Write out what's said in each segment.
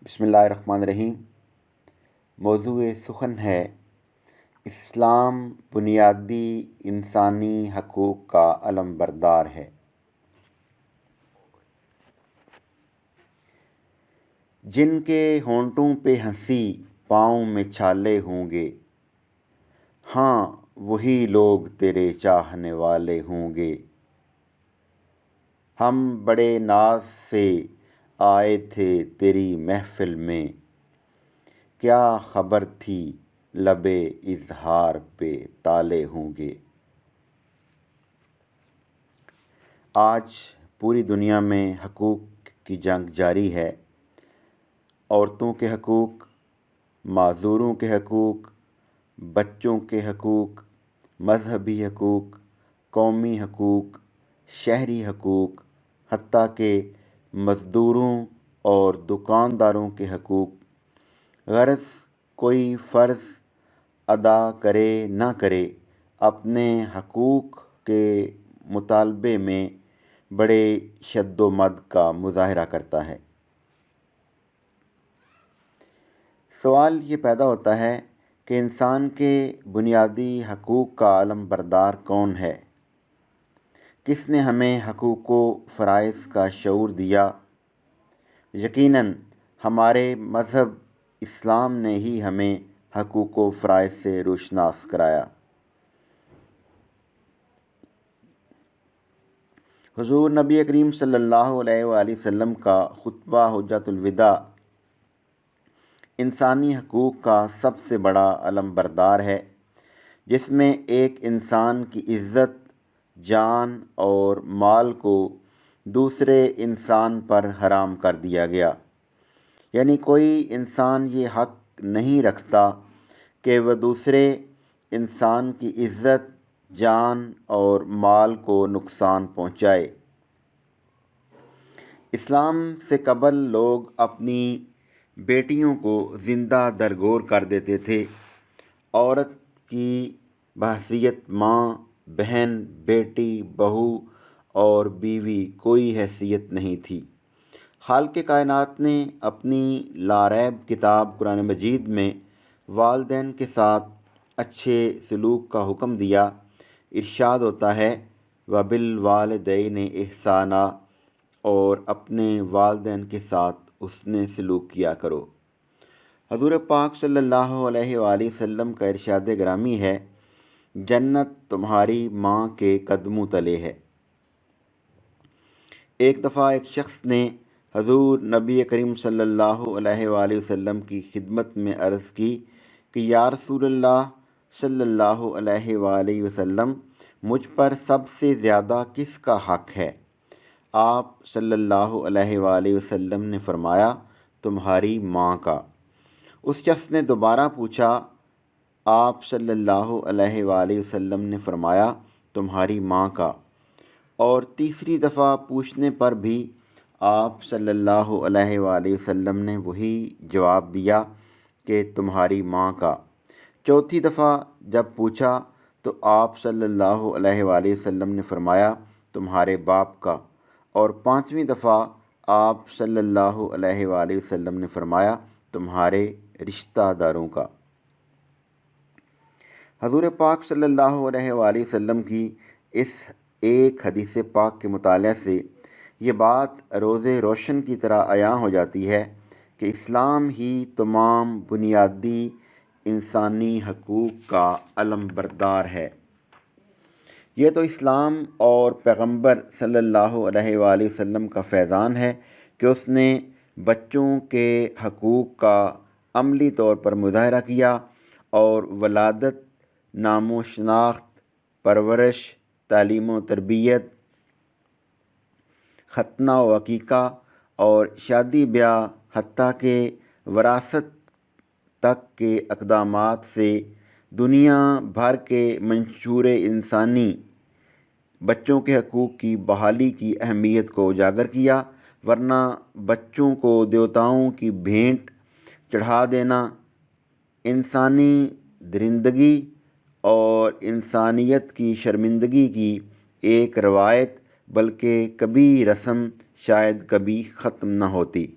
بسم اللہ الرحمن الرحیم۔ موضوع سخن ہے اسلام بنیادی انسانی حقوق کا علم بردار ہے۔ جن کے ہونٹوں پہ ہنسی پاؤں میں چھالے ہوں گے، ہاں وہی لوگ تیرے چاہنے والے ہوں گے۔ ہم بڑے ناز سے آئے تھے تیری محفل میں، کیا خبر تھی لبِ اظہار پہ تالے ہوں گے۔ آج پوری دنیا میں حقوق کی جنگ جاری ہے۔ عورتوں کے حقوق، معذوروں کے حقوق، بچوں کے حقوق، مذہبی حقوق، قومی حقوق، شہری حقوق، حتیٰ کہ مزدوروں اور دکانداروں کے حقوق۔ غرض کوئی فرض ادا کرے نہ کرے، اپنے حقوق کے مطالبے میں بڑے شد و مد کا مظاہرہ کرتا ہے۔ سوال یہ پیدا ہوتا ہے کہ انسان کے بنیادی حقوق کا علم بردار کون ہے؟ کس نے ہمیں حقوق و فرائض کا شعور دیا؟ یقیناً ہمارے مذہب اسلام نے ہی ہمیں حقوق و فرائض سے روشناس کرایا۔ حضور نبی کریم صلی اللہ علیہ وآلہ وسلم کا خطبہ حجۃ الوداع انسانی حقوق کا سب سے بڑا علم بردار ہے، جس میں ایک انسان کی عزت، جان اور مال کو دوسرے انسان پر حرام کر دیا گیا۔ یعنی کوئی انسان یہ حق نہیں رکھتا کہ وہ دوسرے انسان کی عزت، جان اور مال کو نقصان پہنچائے۔ اسلام سے قبل لوگ اپنی بیٹیوں کو زندہ درگور کر دیتے تھے۔ عورت کی بحیثیت ماں، بہن، بیٹی، بہو اور بیوی کوئی حیثیت نہیں تھی۔ خالق کائنات نے اپنی لاریب کتاب قرآن مجید میں والدین کے ساتھ اچھے سلوک کا حکم دیا۔ ارشاد ہوتا ہے وَبِالْوَالِدَيْنِ إِحْسَانًا، اور اپنے والدین کے ساتھ حسن سلوک کیا کرو۔ حضور پاک صلی اللہ علیہ وآلہ وسلم کا ارشاد گرامی ہے، جنت تمہاری ماں کے قدموں تلے ہے۔ ایک دفعہ ایک شخص نے حضور نبی کریم صلی اللہ علیہ وآلہ وسلم کی خدمت میں عرض کی کہ یا رسول اللہ صلی اللہ علیہ وآلہ وسلم، مجھ پر سب سے زیادہ کس کا حق ہے؟ آپ صلی اللہ علیہ وآلہ وسلم نے فرمایا، تمہاری ماں کا۔ اس شخص نے دوبارہ پوچھا۔ آپ صلی اللہ علیہ وآلہ وسلم نے فرمایا، تمہاری ماں کا۔ اور تیسری دفعہ پوچھنے پر بھی آپ صلی اللہ علیہ وآلہ وسلم نے وہی جواب دیا کہ تمہاری ماں کا۔ چوتھی دفعہ جب پوچھا تو آپ صلی اللہ علیہ وآلہ وسلم نے فرمایا، تمہارے باپ کا۔ اور پانچویں دفعہ آپ صلی اللہ علیہ وآلہ وسلم نے فرمایا، تمہارے رشتہ داروں کا۔ حضور پاک صلی اللہ علیہ وآلہ وسلم کی اس ایک حدیث پاک کے مطالعہ سے یہ بات روز روشن کی طرح عیاں ہو جاتی ہے کہ اسلام ہی تمام بنیادی انسانی حقوق کا علم بردار ہے۔ یہ تو اسلام اور پیغمبر صلی اللہ علیہ وآلہ وسلم کا فیضان ہے کہ اس نے بچوں کے حقوق کا عملی طور پر مظاہرہ کیا اور ولادت، نام و شناخت، پرورش، تعلیم و تربیت، ختنہ و عقیقہ اور شادی بیاہ، حتیٰ کہ وراثت تک کے اقدامات سے دنیا بھر کے منشور انسانی بچوں کے حقوق کی بحالی کی اہمیت کو اجاگر کیا، ورنہ بچوں کو دیوتاؤں کی بھینٹ چڑھا دینا انسانی درندگی اور انسانیت کی شرمندگی کی ایک روایت بلکہ کبھی رسم شاید کبھی ختم نہ ہوتی۔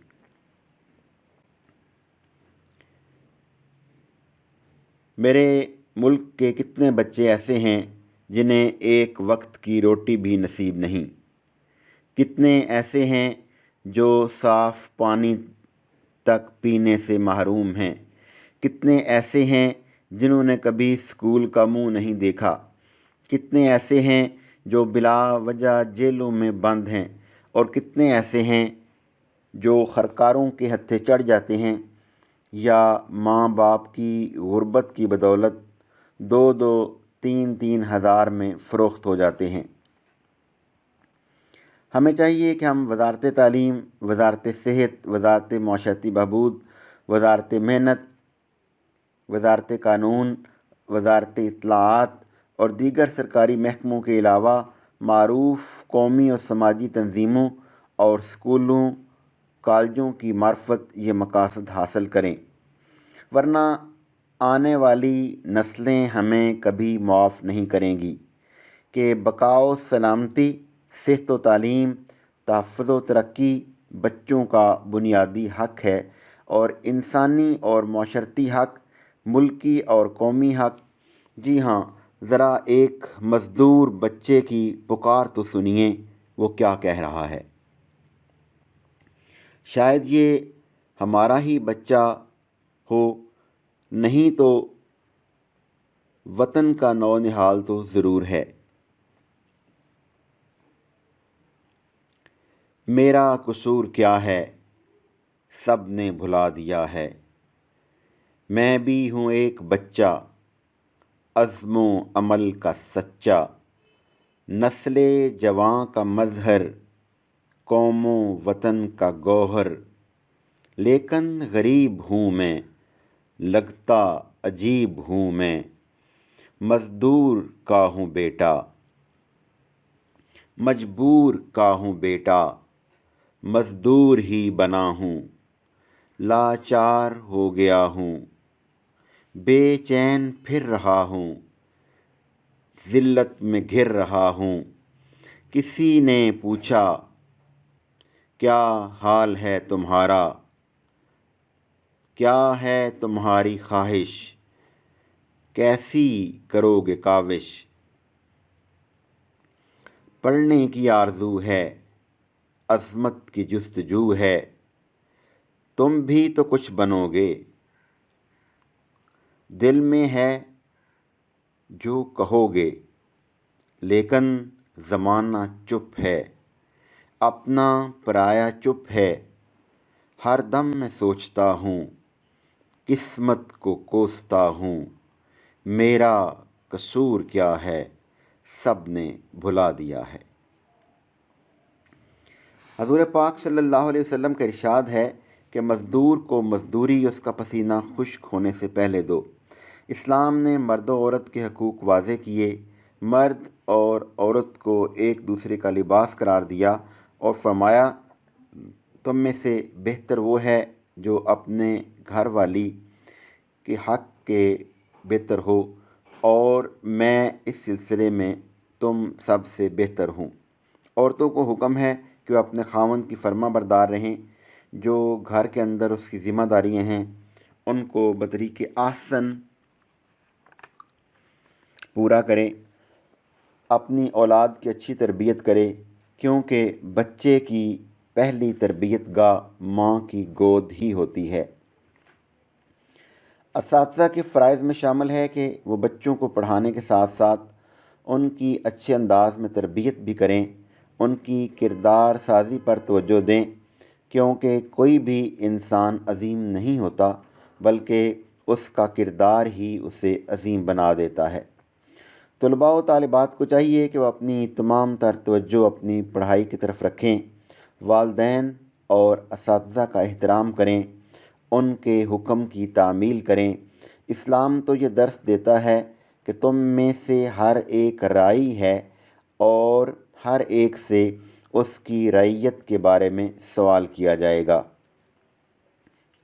میرے ملک کے کتنے بچے ایسے ہیں جنہیں ایک وقت کی روٹی بھی نصیب نہیں، کتنے ایسے ہیں جو صاف پانی تک پینے سے محروم ہیں، کتنے ایسے ہیں جنہوں نے کبھی اسکول کا منہ نہیں دیکھا، کتنے ایسے ہیں جو بلا وجہ جیلوں میں بند ہیں، اور کتنے ایسے ہیں جو خرکاروں کے ہتھے چڑھ جاتے ہیں یا ماں باپ کی غربت کی بدولت 2-2 3-3 ہزار میں فروخت ہو جاتے ہیں۔ ہمیں چاہیے کہ ہم وزارت تعلیم، وزارت صحت، وزارت معاشرتی بہبود، وزارت محنت، وزارت قانون، وزارت اطلاعات اور دیگر سرکاری محکموں کے علاوہ معروف قومی اور سماجی تنظیموں اور اسکولوں، کالجوں کی معرفت یہ مقاصد حاصل کریں، ورنہ آنے والی نسلیں ہمیں کبھی معاف نہیں کریں گی کہ بقا و سلامتی، صحت و تعلیم، تحفظ و ترقی بچوں کا بنیادی حق ہے، اور انسانی اور معاشرتی حق، ملکی اور قومی حق۔ جی ہاں، ذرا ایک مزدور بچے کی پکار تو سنیے، وہ کیا کہہ رہا ہے۔ شاید یہ ہمارا ہی بچہ ہو، نہیں تو وطن کا نونہال تو ضرور ہے۔ میرا قصور کیا ہے، سب نے بھلا دیا ہے، میں بھی ہوں ایک بچہ، عزم و عمل کا سچا، نسل جواں کا مظہر، قوم و وطن کا گوہر، لیکن غریب ہوں میں، لگتا عجیب ہوں میں، مزدور کا ہوں بیٹا، مجبور کا ہوں بیٹا، مزدور ہی بنا ہوں، لاچار ہو گیا ہوں، بے چین پھر رہا ہوں، ذلت میں گھر رہا ہوں۔ کسی نے پوچھا کیا حال ہے تمہارا، کیا ہے تمہاری خواہش، کیسی کرو گے کاوش، پڑھنے کی آرزو ہے، عظمت کی جستجو ہے، تم بھی تو کچھ بنو گے، دل میں ہے جو کہو گے، لیکن زمانہ چپ ہے، اپنا پرایا چپ ہے، ہر دم میں سوچتا ہوں، قسمت کو کوستا ہوں، میرا قصور کیا ہے، سب نے بھلا دیا ہے۔ حضور پاک صلی اللہ علیہ وسلم کا ارشاد ہے کہ مزدور کو مزدوری اس کا پسینہ خشک ہونے سے پہلے دو۔ اسلام نے مرد و عورت کے حقوق واضح کیے، مرد اور عورت کو ایک دوسرے کا لباس قرار دیا اور فرمایا تم میں سے بہتر وہ ہے جو اپنے گھر والی کے حق کے بہتر ہو، اور میں اس سلسلے میں تم سب سے بہتر ہوں۔ عورتوں کو حکم ہے کہ وہ اپنے خاوند کی فرما بردار رہیں، جو گھر کے اندر اس کی ذمہ داریاں ہیں ان کو بطریق احسن پورا کریں، اپنی اولاد کی اچھی تربیت کرے، کیونکہ بچے کی پہلی تربیت گاہ ماں کی گود ہی ہوتی ہے۔ اساتذہ کے فرائض میں شامل ہے کہ وہ بچوں کو پڑھانے کے ساتھ ساتھ ان کی اچھے انداز میں تربیت بھی کریں، ان کی کردار سازی پر توجہ دیں، کیونکہ کوئی بھی انسان عظیم نہیں ہوتا بلکہ اس کا کردار ہی اسے عظیم بنا دیتا ہے۔ طلباء و طالبات کو چاہیے کہ وہ اپنی تمام تر توجہ اپنی پڑھائی کی طرف رکھیں، والدین اور اساتذہ کا احترام کریں، ان کے حکم کی تعمیل کریں۔ اسلام تو یہ درس دیتا ہے کہ تم میں سے ہر ایک راعی ہے اور ہر ایک سے اس کی رعیت کے بارے میں سوال کیا جائے گا۔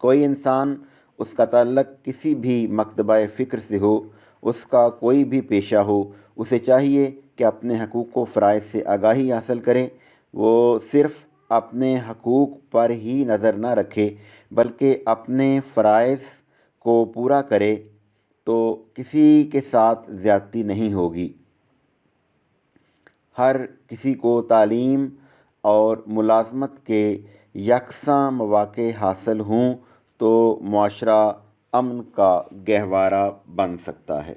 کوئی انسان، اس کا تعلق کسی بھی مکتبہ فکر سے ہو، اس کا کوئی بھی پیشہ ہو، اسے چاہیے کہ اپنے حقوق و فرائض سے آگاہی حاصل کرے۔ وہ صرف اپنے حقوق پر ہی نظر نہ رکھے بلکہ اپنے فرائض کو پورا کرے، تو کسی کے ساتھ زیادتی نہیں ہوگی۔ ہر کسی کو تعلیم اور ملازمت کے یکساں مواقع حاصل ہوں تو معاشرہ امن کا گہوارہ بن سکتا ہے۔